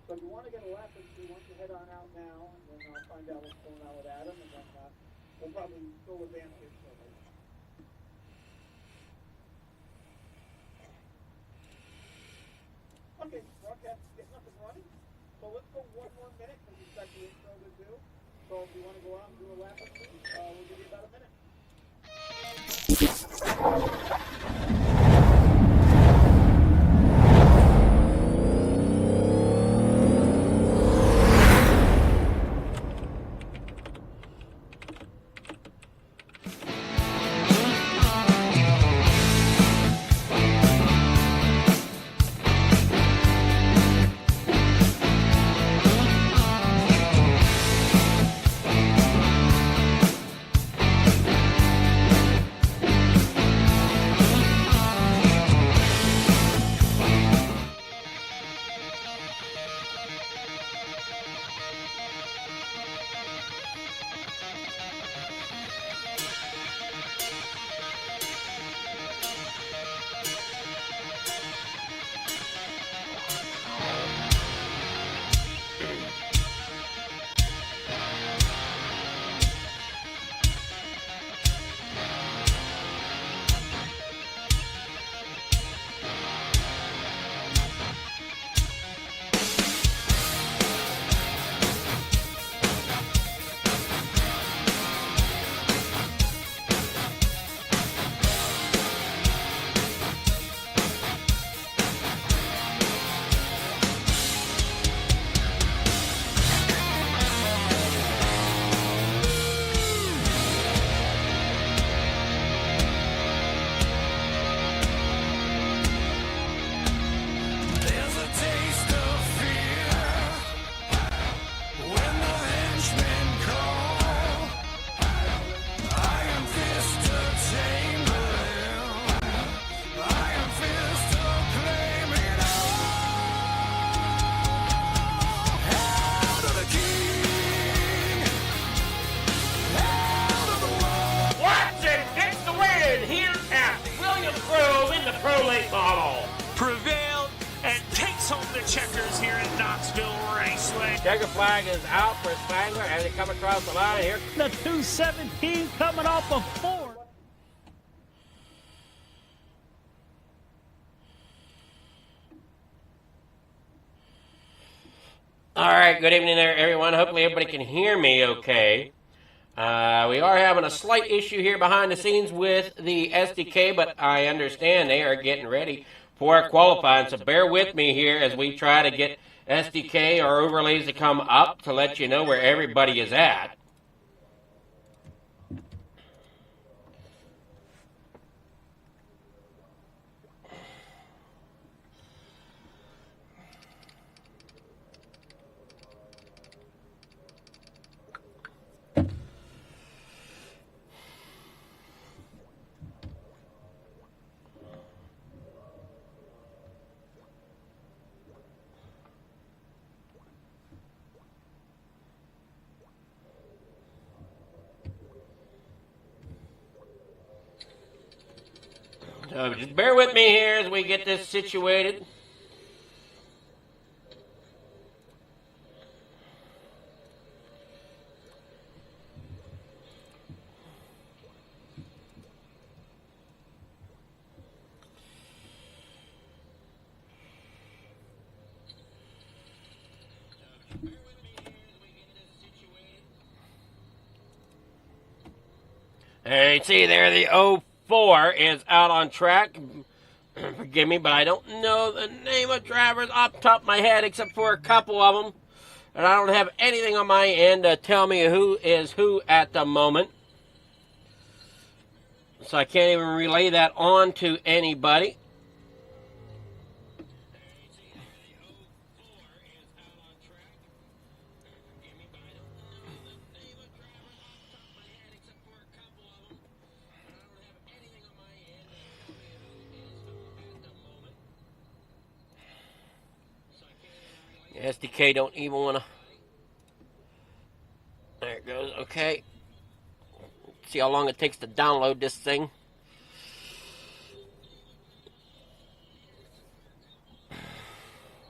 So if you want to get a lap or two, why don't you head on out now, and then I'll find out what's going on with Adam, and then we'll probably go advance here shortly. Okay, broadcast is getting up and running. So let's go one more minute because we've got the intro to do. So if you want to go out and do a lap or two, we'll give you about a minute. Prevailed and takes home the checkers here at Knoxville Raceway. Checker flag is out for Spangler as they come across the line here. The 217 coming off of 4. All right, good evening there, everyone. Hopefully everybody can hear me okay. We are having a slight issue here behind the scenes with the SDK, but I understand they are getting ready for qualifying. So bear with me here as we try to get SDK or overlays to come up to let you know where everybody is at. So just bear with me here as we get this situated. Hey, see there, the 04 is out on track. Forgive me, but I don't know the name of drivers off the top of my head except for a couple of them. And I don't have anything on my end to tell me who is who at the moment. So I can't even relay that on to anybody. SDK don't even want to. There it goes. Okay. See how long it takes to download this thing.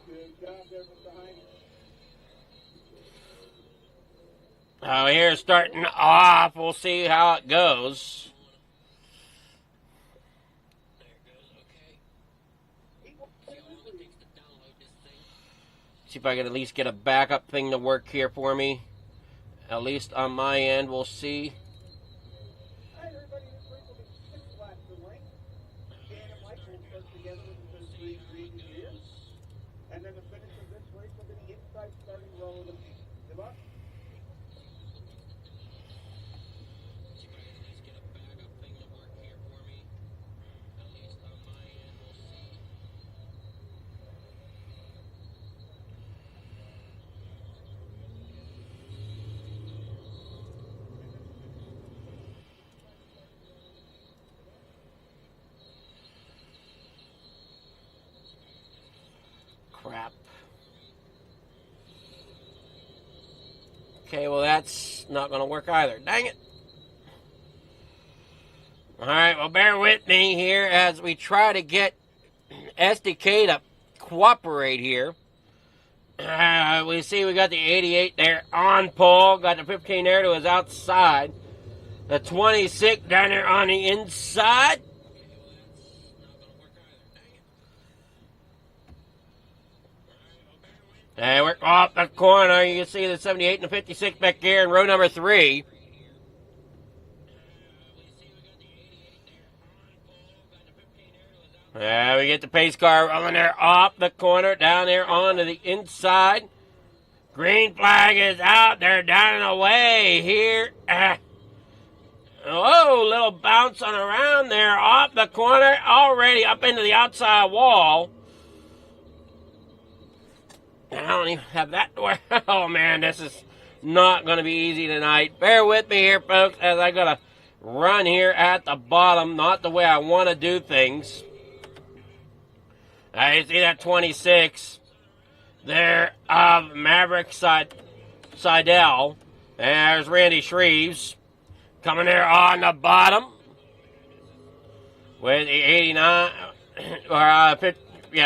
Good job. there from behind. Oh, here's starting off. We'll see how it goes. See if I can at least get a backup thing to work here for me. At least on my end, we'll see. All right, everybody, this race will be 6 laps in length. Dan and Mike will start together with the green here. And then the finish of this race will be the inside starting row of the field. Good luck. Crap. Okay, well, that's not going to work either. Dang it. All right, well, bear with me here as we try to get SDK to cooperate here. We see we got the 88 there on pole. Got the 15 there to his outside. The 26 down there on the inside. And we're off the corner. You can see the 78 and the 56 back here in row number 3. We get the pace car rolling there off the corner, down there onto the inside. Green flag is out there, down and away here. Oh, little bouncing around there off the corner, already up into the outside wall. I don't even have that to work. Oh, man, this is not going to be easy tonight. Bear with me here, folks, as I got to run here at the bottom. Not the way I want to do things. You see that 26 there of Maverick Seidel. There's Randy Shreves coming there on the bottom with the 89.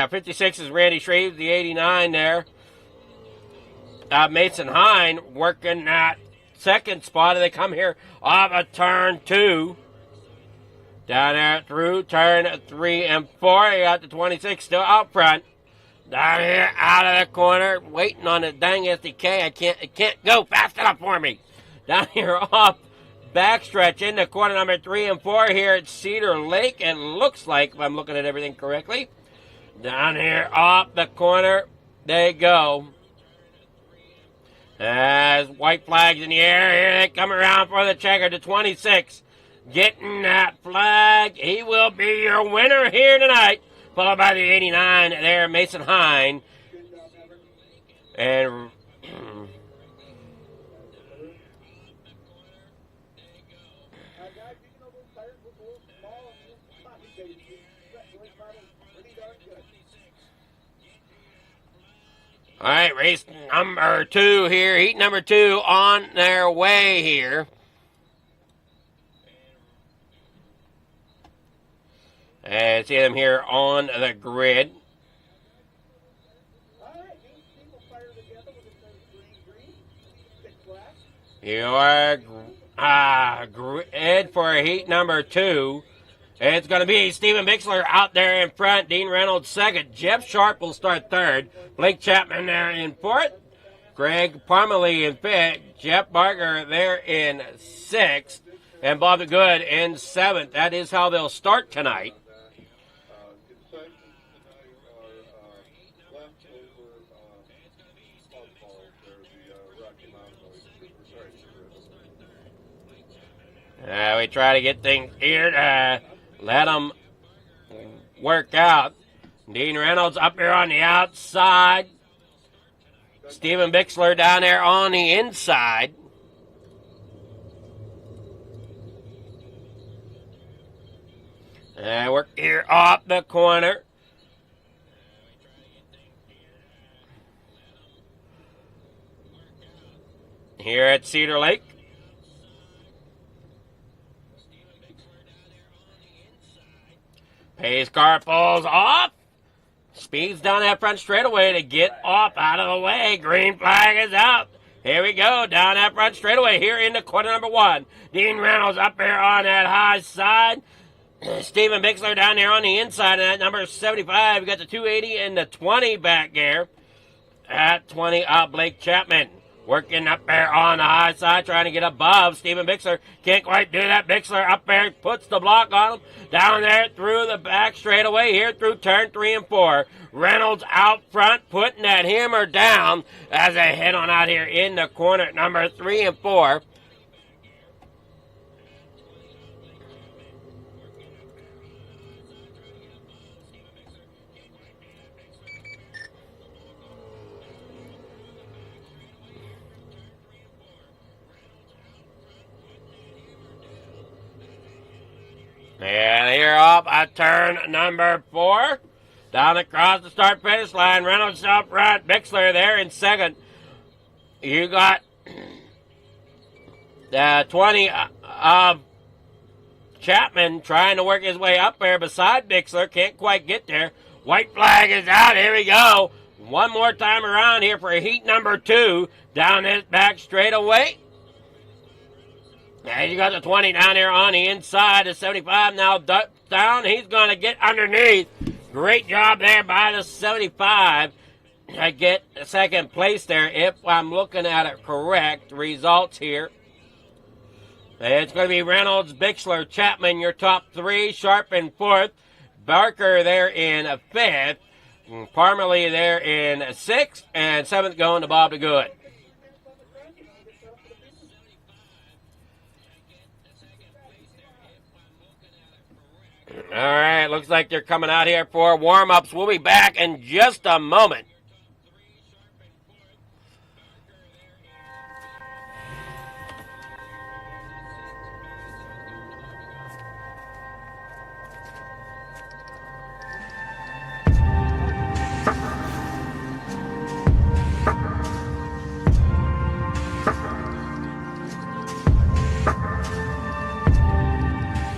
56 is Randy Shreves, the 89 there. Mason Hine working that second spot, and they come here off of turn 2. Down there through turn 3 and 4. You got the 26 still out front. Down here out of the corner, waiting on the dang SDK. It can't go fast enough for me. Down here off backstretch into corner number 3 and 4 here at Cedar Lake. It looks like, if I'm looking at everything correctly. Down here off the corner, they go. As white flags in the air, here they come around for the checker to 26. Getting that flag. He will be your winner here tonight. Followed by the 89 there, Mason Hine. And all right, race number 2 here. Heat number 2 on their way here. And see them here on the grid. Your grid for heat number 2. It's going to be Steven Bixler out there in front. Dean Reynolds second. Jeff Sharp will start third. Blake Chapman there in fourth. Greg Parmalee in fifth. Jeff Barker there in sixth. And Bobby Good in seventh. That is how they'll start tonight. We try to get things here to let them work out. Dean Reynolds up here on the outside. Steven Bixler down there on the inside. We're here off the corner. Here at Cedar Lake. Pace car pulls off. speeds down that front straightaway to get off out of the way. Green flag is out. Here we go, down that front straightaway here into corner number 1. Dean Reynolds up there on that high side. Steven Bixler down there on the inside of that number 75. We got the 280 and the 20 back there. At 20, Blake Chapman. Working up there on the high side, trying to get above Steven Bixler. Can't quite do that. Bixler up there puts the block on him. Down there through the back straightaway here through turn 3 and 4. Reynolds out front, putting that hammer down as they head on out here in the corner number 3 and 4. And here up at turn number 4. Down across the start-finish line. Reynolds up front. Bixler there in second. You got 20 of Chapman trying to work his way up there beside Bixler. Can't quite get there. White flag is out. Here we go. One more time around here for heat number 2. Down this back straightaway. And you got the 20 down there on the inside. The 75 now down. He's going to get underneath. Great job there by the 75. I get second place there if I'm looking at it correct. Results here. It's going to be Reynolds, Bixler, Chapman, your top 3. Sharp in 4th. Barker there in 5th. Parmalee there in 6th. And 7th going to Bob the Good. All right, looks like they're coming out here for warm-ups. We'll be back in just a moment.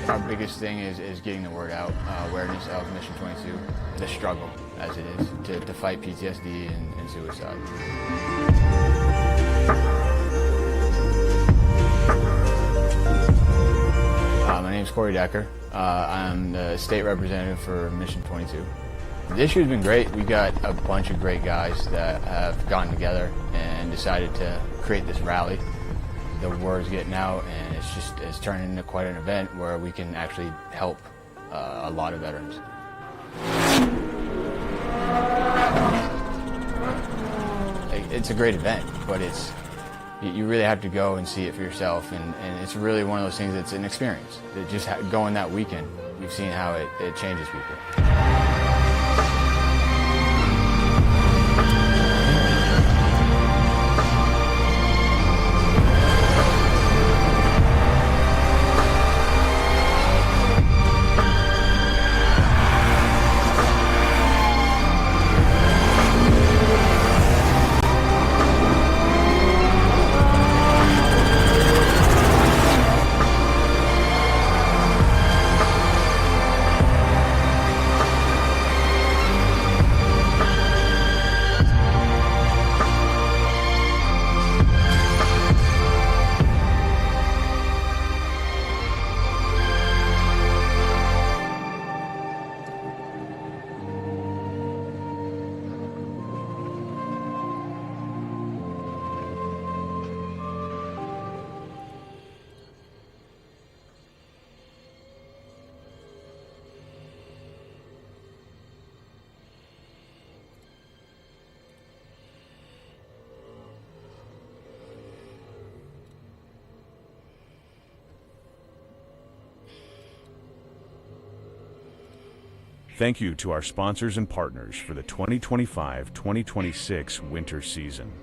Our biggest thing is getting the word out, awareness of Mission 22, the struggle as it is to fight PTSD and suicide. My name is Corey Decker. I'm the state representative for Mission 22. The issue has been great. We got a bunch of great guys that have gotten together and decided to create this rally. The word's getting out, and it's turning into quite an event where we can actually help a lot of veterans. It's a great event, but you really have to go and see it for yourself, and it's really one of those things that's an experience. That just going that weekend, we've seen how it changes people. Thank you to our sponsors and partners for the 2025-2026 winter season.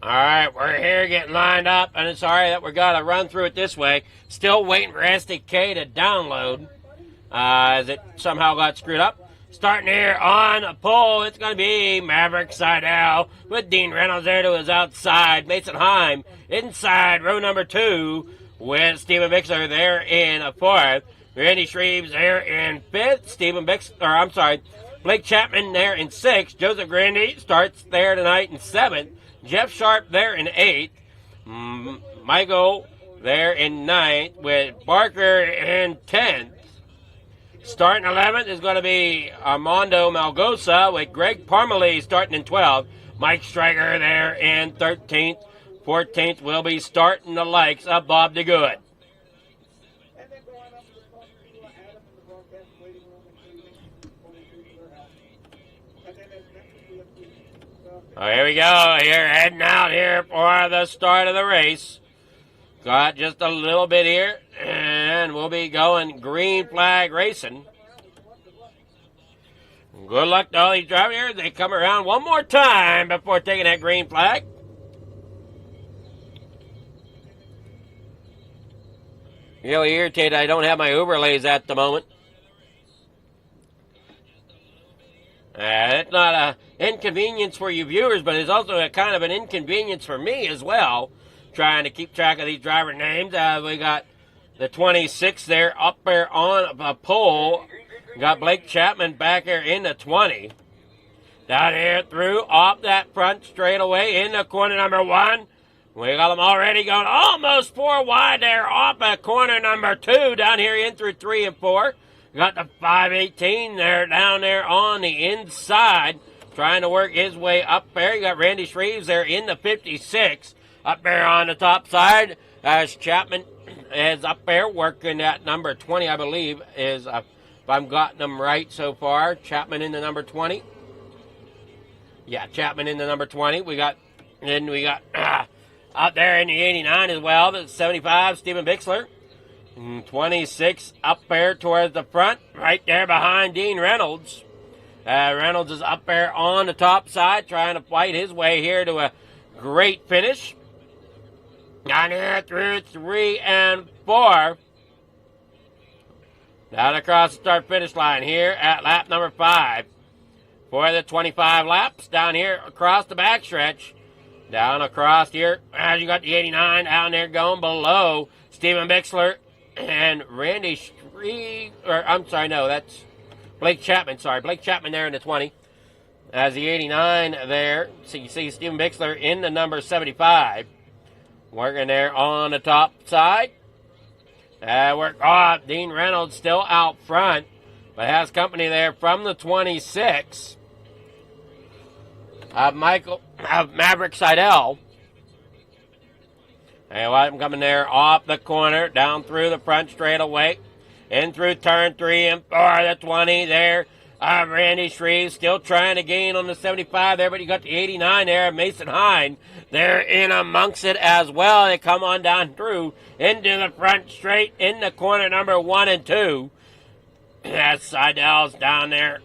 All right, we're here getting lined up, and it's sorry that we're going to run through it this way. Still waiting for SDK to download as it somehow got screwed up. Starting here on a pole, it's going to be Maverick Seidel with Dean Reynolds there to his outside. Mason Heim inside row number 2 with Stephen Bixler there in a 4th. Randy Shreves there in 5th. Blake Chapman there in 6th. Joseph Grandy starts there tonight in 7th. Jeff Sharp there in 8th. Michael there in 9th with Barker in 10th. Starting 11th is going to be Armando Malgosa with Greg Parmalee starting in 12th. Mike Stryker there in 13th. 14th will be starting the likes of Bob DeGood. And then go on up to the front, Adam in the broadcast waiting room and 22 for their help. And then as mentioned, we have Oh, here we go. Here, heading out here for the start of the race. Got just a little bit here, and we'll be going green flag racing. Good luck to all these drivers here. They come around one more time before taking that green flag. Really irritated I don't have my overlays at the moment. It's not an inconvenience for you viewers, but it's also a kind of an inconvenience for me as well, trying to keep track of these driver names. We got the 26 there up there on a pole. We got Blake Chapman back there in the 20. Down here through off that front straightaway in the corner number 1. We got them already going almost 4 wide there off at corner number 2 down here in through 3 and 4. Got the 518 there down there on the inside trying to work his way up there. You got Randy Shreves there in the 56 up there on the top side as Chapman is up there working at number 20, I believe, is, if I'm gotten them right so far, Chapman in the number 20. Yeah, Chapman in the number 20. We got out there in the 89 as well, the 75, Stephen Bixler. And 26 up there towards the front, right there behind Dean Reynolds. Reynolds is up there on the top side, trying to fight his way here to a great finish. Down here through 3 and 4. Down across the start-finish line here at lap number 5. For the 25 laps, down here across the backstretch. Down across here, as you got the 89 down there going below Stephen Bixler and Randy Shreve, that's Blake Chapman. Blake Chapman there in the 20. As the 89 there, so you see Stephen Bixler in the number 75. Working there on the top side. Dean Reynolds still out front, but has company there from the 26. Maverick Seidel. Hey, I'm coming there off the corner, down through the front straightaway, in through turn 3 and 4, the 20 there. Randy Shreve still trying to gain on the 75 there, but you got the 89 there, Mason Hine. They're in amongst it as well. They come on down through into the front straight in the corner number 1 and 2. That's Seidel's down there.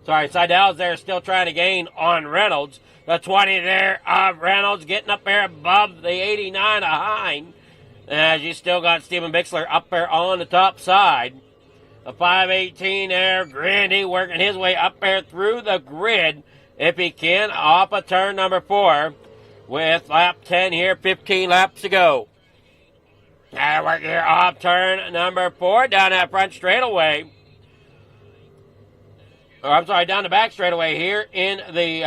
Seidel's there still trying to gain on Reynolds. The 20 there of Reynolds getting up there above the 89 of Hine. As you still got Stephen Bixler up there on the top side. The 518 there, Grandy working his way up there through the grid, if he can, off of turn number 4. With lap 10 here, 15 laps to go. Now work here off turn number 4, down that front straightaway. Down the back straightaway here in the,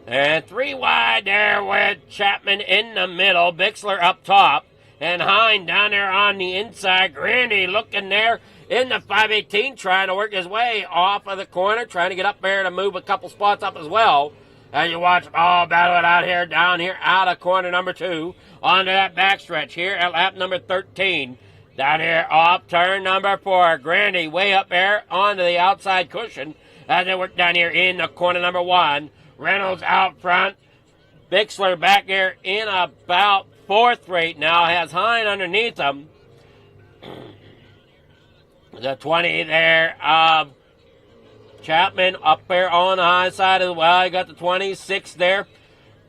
and 3 wide there with Chapman in the middle, Bixler up top, and Hine down there on the inside. Grandy looking there in the 518, trying to work his way off of the corner, trying to get up there to move a couple spots up as well. As you watch them all battle it out here, down here, out of corner number 2, onto that backstretch here at lap number 13. Down here off turn number 4, Grandy way up there onto the outside cushion as they work down here in the corner number 1. Reynolds out front. Bixler back here in about 4th rate now, has Hine underneath him. The 20 there of Chapman up there on the high side of the well. You got the 26 there.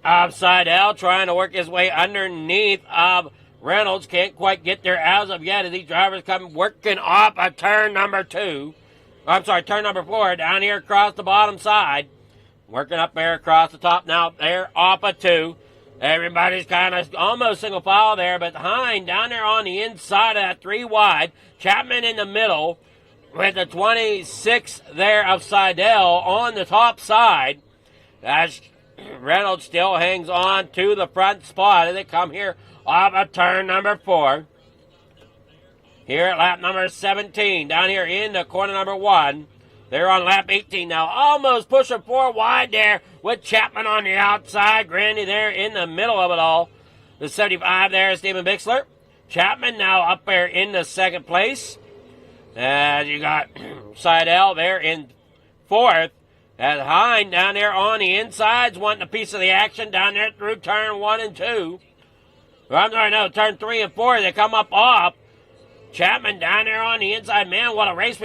Seidel trying to work his way underneath of Reynolds. Can't quite get there as of yet as these drivers come working off a turn number 2. Turn number 4 down here across the bottom side. Working up there across the top now. They're off a 2. Everybody's kind of almost single file there, but Hine down there on the inside of that 3 wide. Chapman in the middle with the 26 there of Seidel on the top side. As Reynolds still hangs on to the front spot as they come here off of turn number 4. Here at lap number 17, down here in the corner number 1. They're on lap 18 now, almost pushing 4 wide there with Chapman on the outside. Grandy there in the middle of it all. The 75 there is Stephen Bixler. Chapman now up there in the second place. As you got Seidel there in 4th. As Hine down there on the insides wanting a piece of the action down there through turn 1 and 2. Turn 3 and 4. They come up off. Chapman down there on the inside. Man, what a race.